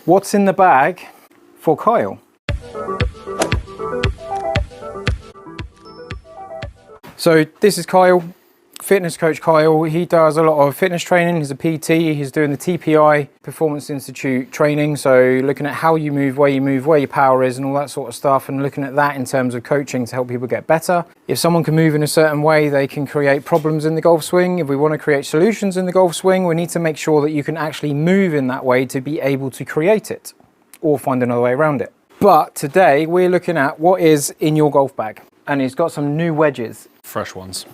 What's in the bag for Kyle? So this is Kyle, fitness coach Kyle. He does a lot of fitness training. He's a PT. He's doing the TPI, Performance Institute training. So looking at how you move, where your power is and all that sort of stuff, and looking at that in terms of coaching to help people get better. If someone can move in a certain way, they can create problems in the golf swing. If we want to create solutions in the golf swing, we need to make sure that you can actually move in that way to be able to create it or find another way around it. But today we're looking at what is in your golf bag. And he's got some new wedges. Fresh ones.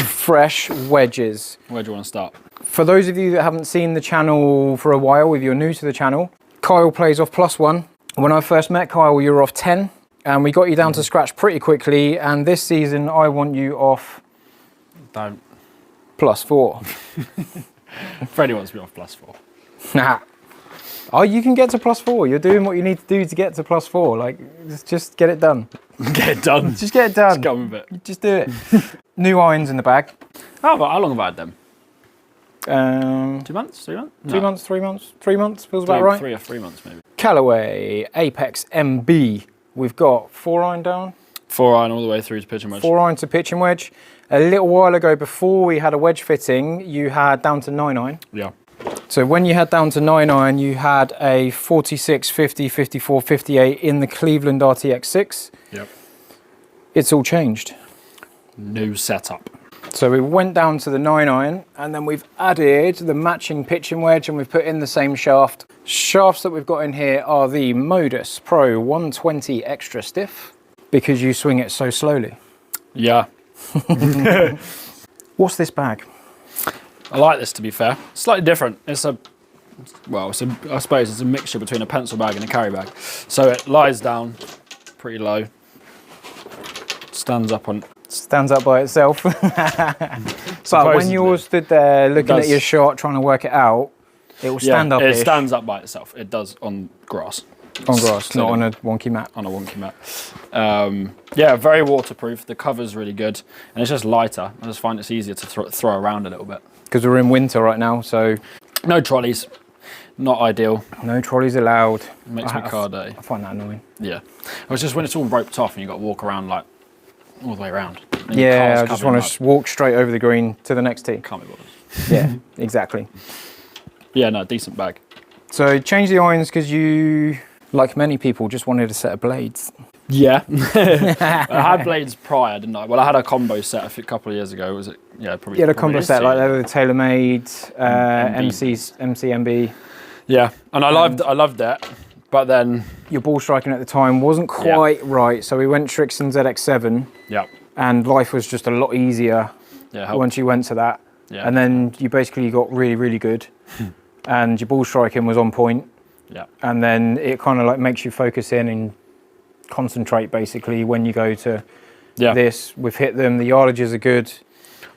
Fresh wedges. Where do you want to start? For those of you that haven't seen the channel for a while, if you're new to the channel, Kyle plays off +1. When I first met Kyle, you were off 10, and we got you down to scratch pretty quickly. And this season, I want you off. Don't. +4. Freddie wants me off +4. Nah. Oh, you can get to +4. You're doing what you need to do to get to +4. Like, just get it done. Get it done. Just get it done. Just get on with it. Just do it. New irons in the bag. How long have I had them? 2 months? 3 months? 2 months, 3 months? 3 months feels about right. 3 or 3 months maybe. Callaway Apex MB. We've got 4-iron down. 4-iron all the way through to pitch and wedge. 4-iron to pitch and wedge. A little while ago, before we had a wedge fitting, you had down to 9-iron. Yeah. So when you had down to 9-iron, you had a 46, 50, 54, 58 in the Cleveland RTX6. Yep. It's all changed. New setup. So we went down to the 9-iron, and then we've added the matching pitch and wedge, and we've put in the same shaft. Shafts that we've got in here are the Modus Pro 120 extra stiff, because you swing it so slowly. Yeah. What's this bag? I like this, to be fair. Slightly different. I suppose it's a mixture between a pencil bag and a carry bag. So it lies down pretty low. Stands up by itself. But when you stood there looking at your shot, trying to work it out, it will stand up. It stands up by itself. It does on grass. On grass, not on a wonky mat. On a wonky mat. Yeah, very waterproof. The cover's really good, and it's just lighter. I just find it's easier to throw around a little bit. Because we're in winter right now, so no trolleys. Not ideal. No trolleys allowed. It makes me car dirty. I find that annoying. Yeah. It's just when it's all roped off and you've got to walk around like all the way around. Yeah, I just want to walk straight over the green to the next tee. Can't be bothered. Yeah, exactly. Yeah, no, decent bag. So change the irons because you, like many people, just wanted a set of blades. Yeah. I had blades prior, didn't I? Well, I had a combo set a couple of years ago. Was it? Yeah, probably. You had a combo set, like they were tailor-made, MCMB. Yeah, and I loved that, but then your ball striking at the time wasn't quite right, so we went Srixon ZX7. Yeah. And life was just a lot easier. Yeah. Once you went to that. Yeah. And then you basically got really, really good, and your ball striking was on point. Yeah. And then it kind of like makes you focus in and concentrate basically when you go to this. We've hit them, the yardages are good.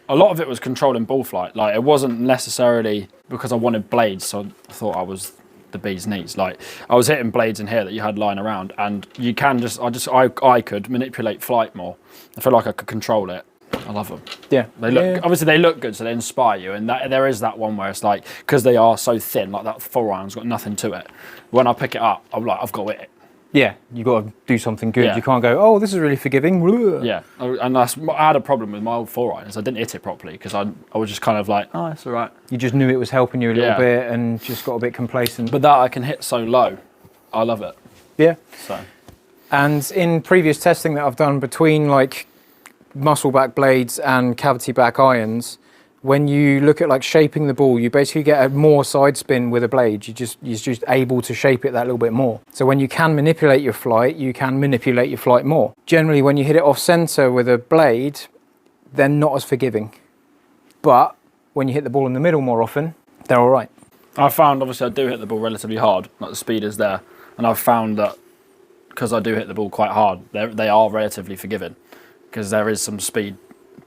A lot of it was controlling ball flight. Like, it wasn't necessarily because I wanted blades, so I thought I was the bee's knees. Like, I was hitting blades in here that you had lying around, and you can I could manipulate flight more. I feel like I could control it. I love them. Yeah. They look, obviously they look good, so they inspire you, and there is that one where it's like, because they are so thin, like that 4-iron's got nothing to it. When I pick it up, I'm like, I've got it. Yeah, you got to do something good. Yeah. You can't go, oh, this is really forgiving. Yeah, and I had a problem with my old 4-irons. I didn't hit it properly because I was just kind of like, oh, it's all right. You just knew it was helping you a little bit and just got a bit complacent. But that I can hit so low, I love it. Yeah. So. And in previous testing that I've done between like muscle back blades and cavity back irons, when you look at like shaping the ball, you basically get a more side spin with a blade. You're just able to shape it that little bit more. So when you can manipulate your flight, you can manipulate your flight more. Generally, when you hit it off center with a blade, they're not as forgiving. But when you hit the ball in the middle more often, they're all right. I found, obviously, I do hit the ball relatively hard, like the speed is there. And I've found that because I do hit the ball quite hard, they are relatively forgiving because there is some speed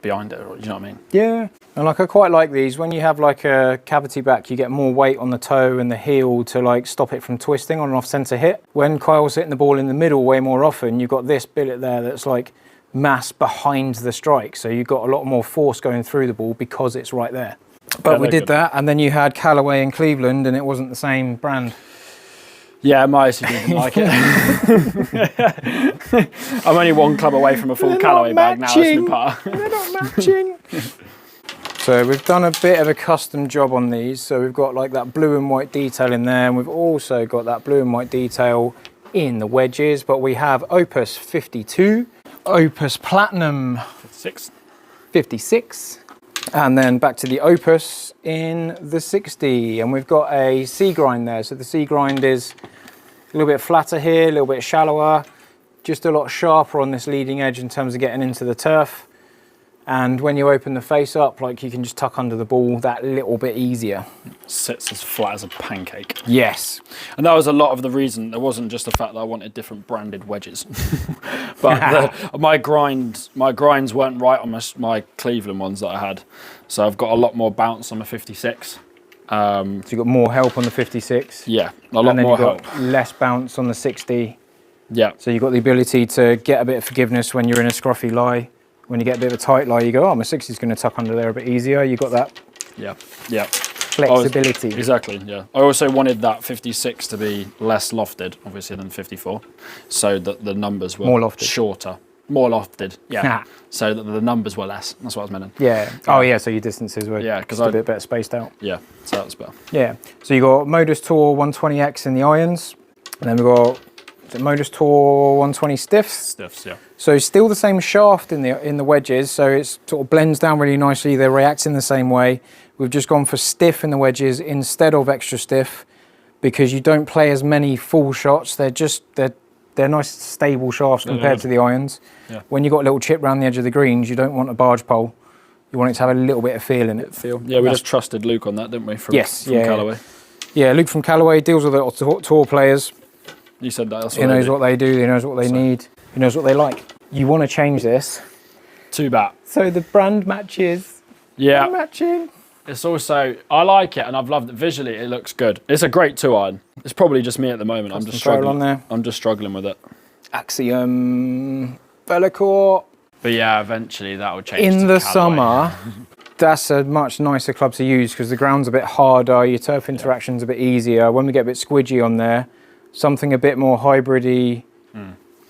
behind it, you know what I mean? Yeah, and like I quite like these. When you have like a cavity back, you get more weight on the toe and the heel to like stop it from twisting on an off-center hit. When Kyle's hitting the ball in the middle way more often, you've got this billet there that's like mass behind the strike, so you've got a lot more force going through the ball because it's right there. But we did that, and then you had Callaway in Cleveland, and it wasn't the same brand. Yeah, my OCD didn't like it. I'm only one club away from a full Callaway bag now. It's my part. They're not matching. So we've done a bit of a custom job on these. So we've got like that blue and white detail in there, and we've also got that blue and white detail in the wedges. But we have Opus 52, Opus Platinum 56, and then back to the Opus in the 60. And we've got a C grind there. So the C grind is a little bit flatter here, a little bit shallower, just a lot sharper on this leading edge in terms of getting into the turf. And when you open the face up, like you can just tuck under the ball that little bit easier. Sits as flat as a pancake. Yes. And that was a lot of the reason. It wasn't just the fact that I wanted different branded wedges. But my grinds weren't right on my Cleveland ones that I had. So I've got a lot more bounce on the 56. So you've got more help on the 56. Yeah, a lot more help. Got less bounce on the 60. Yeah. So you've got the ability to get a bit of forgiveness when you're in a scruffy lie. When you get a bit of a tight lie, you go, oh, my 60 is going to tuck under there a bit easier. You've got that flexibility. Exactly, yeah. I also wanted that 56 to be less lofted, obviously, than 54, so that the numbers were shorter. More lofted, yeah. So that the numbers were less. That's what I was meaning. Yeah. Oh, yeah. So your distances were just a bit better spaced out. Yeah. So that's better. Yeah. So you got Modus Tour 120X in the irons, and then we got Modus Tour 120 stiffs. Stiffs, yeah. So still the same shaft in the wedges. So it sort of blends down really nicely. They react in the same way. We've just gone for stiff in the wedges instead of extra stiff, because you don't play as many full shots. They're nice stable shafts compared to the irons. Yeah. When you've got a little chip around the edge of the greens, you don't want a barge pole. You want it to have a little bit of feel in it. Yeah, we just trusted Luke on that, didn't we? From Callaway. Yeah, Luke from Callaway deals with the tour players. You said that. He knows what they do. He knows what they need. He knows what they like. You want to change this. Too bad. So the brand matches. Yeah. Matching. It's also, I like it and I've loved it. Visually, it looks good. It's a great 2-iron. It's probably just me at the moment. I'm just struggling. On there. I'm just struggling with it. Axiom, Velocore. But yeah, eventually that will change. In the summer, that's a much nicer club to use because the ground's a bit harder, your turf interaction's a bit easier. When we get a bit squidgy on there, something a bit more hybrid-y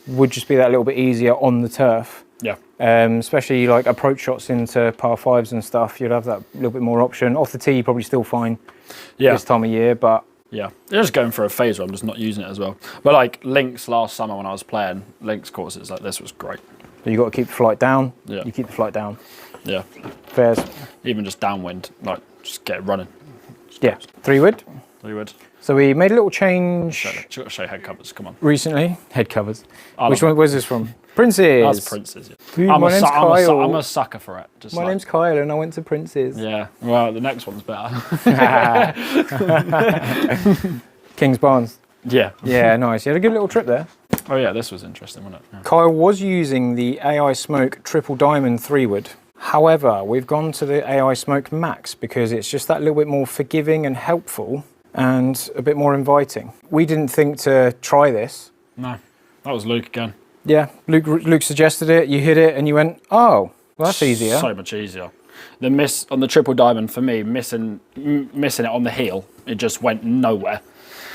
would just be that little bit easier on the turf. Yeah. Especially like approach shots into par 5s and stuff, you'd have that little bit more option. Off the tee, you're probably still fine this time of year, but... Yeah, they're just going for a phase where I'm just not using it as well. But like links last summer when I was playing links courses, like this was great. But you got to keep the flight down. Yeah. You keep the flight down. Yeah. Fairs. Even just downwind, like just get it running. Yeah. 3-wood. 3-wood. So we made a little change. You've got to show head covers, come on. Recently, head covers. Which one was this from? Prince's. That's Prince's, yeah. Dude, my name's Kyle. I'm a sucker for it. Just my name's Kyle and I went to Prince's. Yeah, well, the next one's better. King's Barnes. Yeah. Yeah, nice. You had a good little trip there. Oh yeah, this was interesting, wasn't it? Yeah. Kyle was using the AI Smoke Triple Diamond 3-wood. However, we've gone to the AI Smoke Max because it's just that little bit more forgiving and helpful and a bit more inviting. We didn't think to try this. No, that was Luke again. Yeah, Luke suggested it, you hit it and you went, oh, well, that's easier. So much easier. The miss on the Triple Diamond, for me, missing it on the heel, it just went nowhere.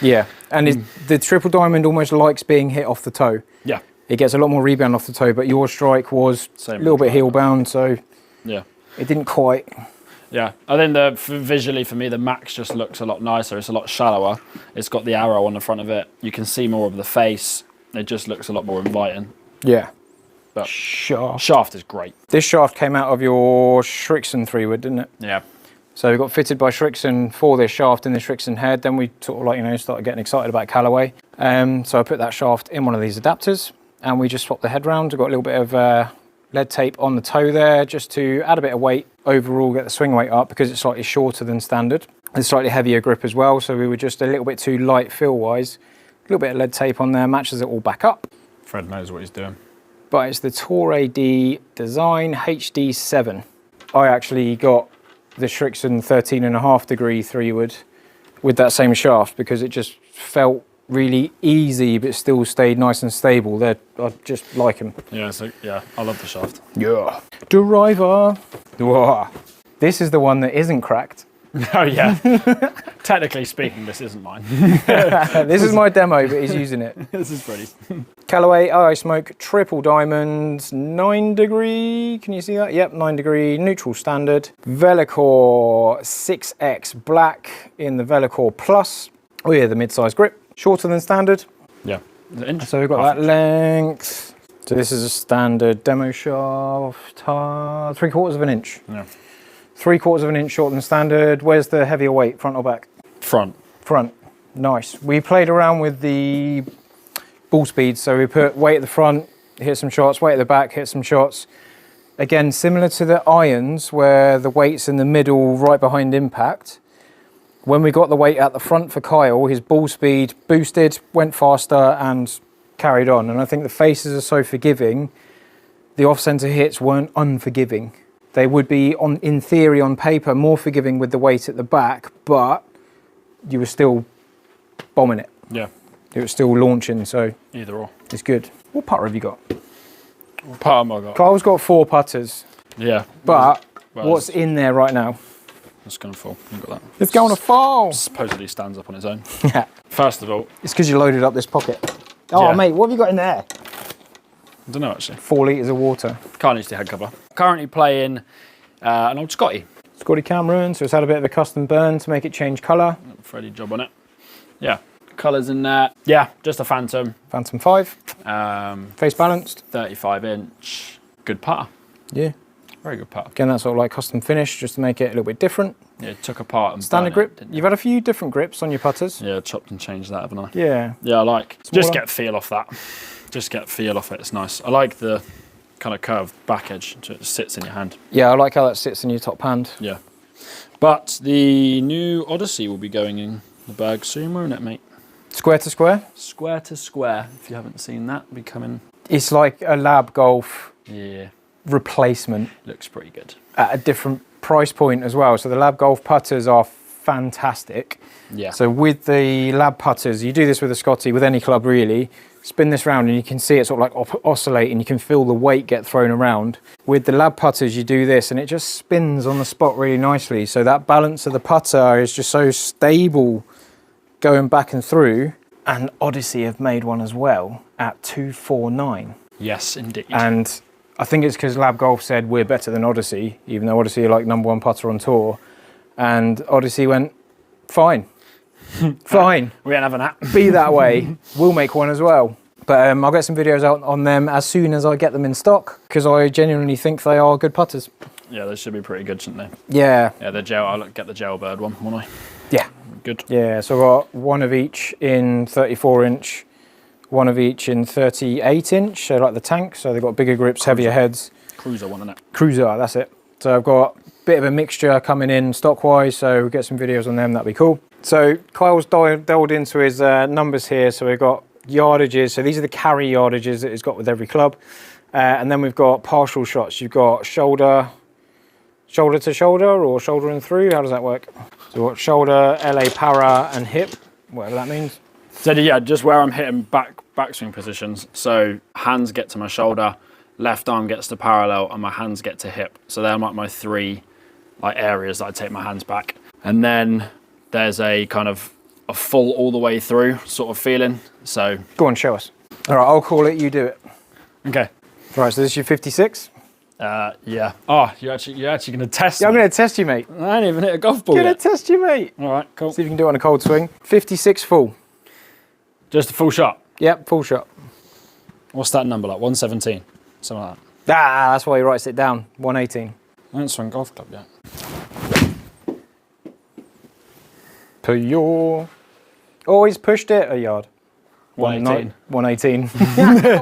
Yeah, and the Triple Diamond almost likes being hit off the toe. Yeah. It gets a lot more rebound off the toe, but your strike was a little bit heel bound, so yeah, it didn't quite. Yeah, I think visually for me, the Max just looks a lot nicer. It's a lot shallower. It's got the arrow on the front of it. You can see more of the face. It just looks a lot more inviting. Yeah. But shaft is great. This shaft came out of your Srixon 3-wood, didn't it? Yeah. So we got fitted by Srixon for this shaft in the Srixon head. Then we sort of started getting excited about Callaway. So I put that shaft in one of these adapters and we just swapped the head round. We've got a little bit of lead tape on the toe there just to add a bit of weight overall, get the swing weight up because it's slightly shorter than standard. And slightly heavier grip as well. So we were just a little bit too light feel-wise. A little bit of lead tape on there, matches it all back up. Fred knows what he's doing. But it's the Tour AD Design HD7. I actually got the Srixon 13.5 degree 3-wood with that same shaft because it just felt really easy but still stayed nice and stable. I just like them. Yeah, I love the shaft. Yeah. Driver. Whoa. This is the one that isn't cracked. Oh yeah. Technically speaking, this isn't mine. This is my demo, but he's using it. This is pretty. Callaway I Smoke Triple Diamond, 9 degree, can you see that? Yep, 9 degree, neutral standard. Velocore 6X Black in the Velocore Plus with the mid-size grip. Shorter than standard. Yeah. So we've got that length. So this is a standard demo shaft, 3/4 of an inch. Yeah. 3/4 of an inch shorter than standard. Where's the heavier weight, front or back? Front. Front. Nice. We played around with the ball speed, so we put weight at the front, hit some shots, weight at the back, hit some shots. Again, similar to the irons where the weight's in the middle right behind impact. When we got the weight at the front for Kyle, his ball speed boosted, went faster and carried on. And I think the faces are so forgiving, the off-center hits weren't unforgiving. They would be, in theory, on paper, more forgiving with the weight at the back, but you were still bombing it. Yeah. It was still launching, so Either or. it's good. What putter have you got? What putter have I got? Kyle's got 4 putters, Yeah. but Well, what's in there right now? It's going to fall. Look at that. It's going to fall. Supposedly stands up on its own. Yeah. First of all, It's because you loaded up this pocket. Oh, Yeah. mate, what have you got in there? I don't know actually. 4 litres of water. Can't use the head cover. Currently playing an old Scotty. Scotty Cameron, so it's had a bit of a custom burn to make it change colour. Freddie job on it. Yeah. Colours in there. Yeah, just a Phantom. Phantom 5, face balanced. 35 inch. Good putter. Yeah. Very good putter. Again, that's sort of like custom finish, just to make it a little bit different. Yeah, took apart and Standard burnt it, grip. didn't You've had a few different grips on your putters. Yeah, chopped and changed that, haven't I? Yeah. Yeah, I like. Smaller. Just get feel off that. Just get feel off it. It's nice. I like the kind of curved back edge, so it sits in your hand. Yeah, I like how that sits in your top hand. Yeah. But the new Odyssey will be going in the bag soon, won't it, mate? Square to square. Square to square. If you haven't seen that, be coming. It's like a lab golf Yeah, replacement looks pretty good. at a different price point as well. So the lab golf putters are fantastic. Yeah. So with the lab putters, you do this with a Scotty, with any club really, spin this round and you can see it sort of like oscillate and you can feel the weight get thrown around. With the lab putters, you do this and it just spins on the spot really nicely. So that balance of the putter is just so stable going back and through. And Odyssey have made one as well at 249. Yes, indeed. And I think it's because Lab Golf said we're better than Odyssey, even though Odyssey are like #1 putter on tour. And Odyssey went, fine, fine, We ain't having that. be that way. We'll make one as well. But I'll get some videos out on them as soon as I get them in stock, because I genuinely think they are good putters. Yeah, they should be pretty good, shouldn't they? Yeah, Yeah, the gel. I'll get the Jailbird one, won't I? yeah, Good. yeah. So I've got one of each in 34 inch, one of each in 38 inch, so like the tank. So they've got bigger grips, heavier heads. Cruiser one, isn't it? Cruiser, that's it. So I've got a bit of a mixture coming in stock-wise, so we'll get some videos on them, that'd be cool. So Kyle's delved into his numbers here, so we've got yardages, so these are the carry yardages that he's got with every club. And then we've got partial shots. You've got shoulder to shoulder, or shoulder and through, how does that work? So what, shoulder, LA para, and hip, whatever that means. So yeah, just where I'm hitting backswing positions. So hands get to my shoulder, left arm gets to parallel, and my hands get to hip. So they're like my 3 like areas that I take my hands back. And then there's a kind of a full all the way through sort of feeling. So Go on, show us. All right, I'll call it, you do it. okay. Right, so this is your 56? Yeah. Oh, you're actually gonna test Yeah, I'm me. going to test you, mate. I ain't even hit a golf ball Going to yet. test you, mate. All right, cool. See if you can do it on a cold swing. 56 full. Just a full shot. Yep, full shot. What's that number like? 117, something like that. Ah, that's why he writes it down. 118. I haven't swung golf club yet. Per your. Always pushed it a yard. 118. 118.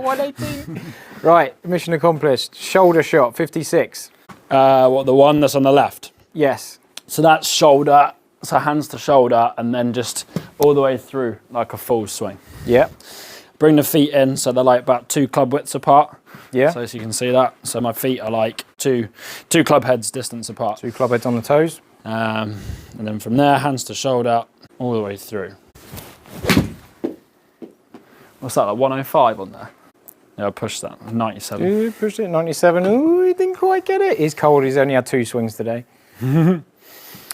118. Right, mission accomplished. Shoulder shot, 56. What, the one that's on the left? Yes. So that's shoulder, so hands to shoulder, and then just all the way through like a full swing. Yep. Bring the feet in, so they're like about 2 club widths apart. Yeah. So as you can see that. So my feet are like two club heads distance apart. 2 club heads on the toes. And then from there, hands to shoulder, all the way through. What's that, like 105 on there? Yeah, I pushed that, 97. Ooh, pushed it, 97. Ooh, he didn't quite get it. He's cold, he's only had 2 swings today.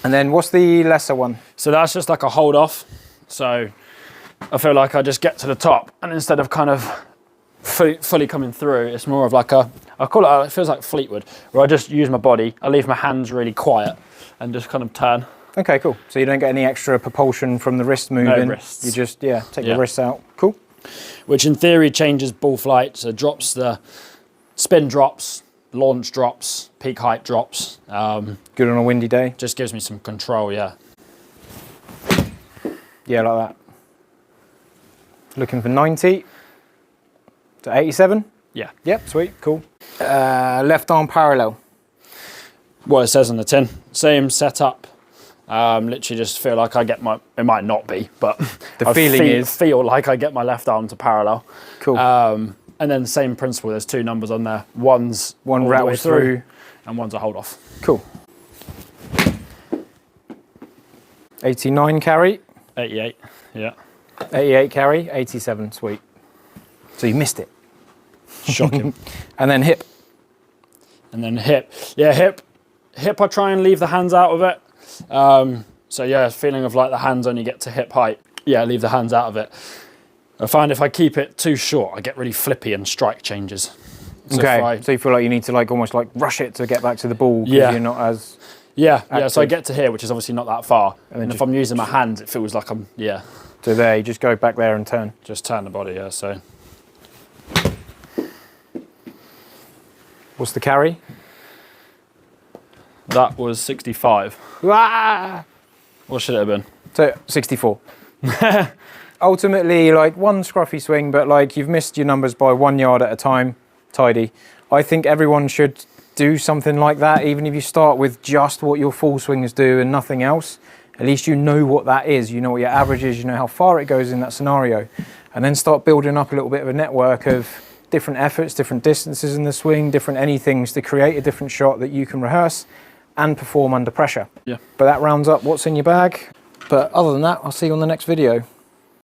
And then what's the lesser one? So that's just like a hold off. So I feel like I just get to the top, and instead of kind of fully coming through, it's more of like I call it, it feels like Fleetwood, where I just use my body, I leave my hands really quiet and just kind of turn. Okay, cool. So you don't get any extra propulsion from the wrist moving. No wrists. You just, take the wrists out. Cool. Which in theory changes ball flight, so drops the spin drops, launch drops, peak height drops. Good on a windy day. Just gives me some control, yeah. Yeah, like that. Looking for 90 to 87. Yeah. Yep, sweet, cool. Left arm parallel. What it says on the tin. Same setup. Literally just feel like I get my, it might not be, but the feeling is feel like I get my left arm to parallel. Cool. And then same principle, there's 2 numbers on there. One's one rattles through and one's a hold off. Cool. 89 carry. 88, yeah. 88 carry, 87, sweet. So you missed it. Shocking. And then hip. And then hip. Yeah, hip I try and leave the hands out of it. So yeah, feeling of like the hands only get to hip height. Yeah, leave the hands out of it. I find if I keep it too short, I get really flippy and strike changes. So okay, so you feel like you need to like almost like rush it to get back to the ball because you're not as Yeah, so I get to here, which is obviously not that far. And if I'm using my hands, it feels like I'm, So there, you just go back there and turn. Just turn the body, yeah, so. What's the carry? That was 65. Ah! What should it have been? So 64. Ultimately, like one scruffy swing, but like you've missed your numbers by 1 yard at a time. Tidy. I think everyone should do something like that, even if you start with just what your full swingers do and nothing else. At least you know what that is. You know what your average is. You know how far it goes in that scenario. And then start building up a little bit of a network of different efforts, different distances in the swing, different anythings to create a different shot that you can rehearse and perform under pressure. Yeah. But that rounds up what's in your bag. But other than that, I'll see you on the next video.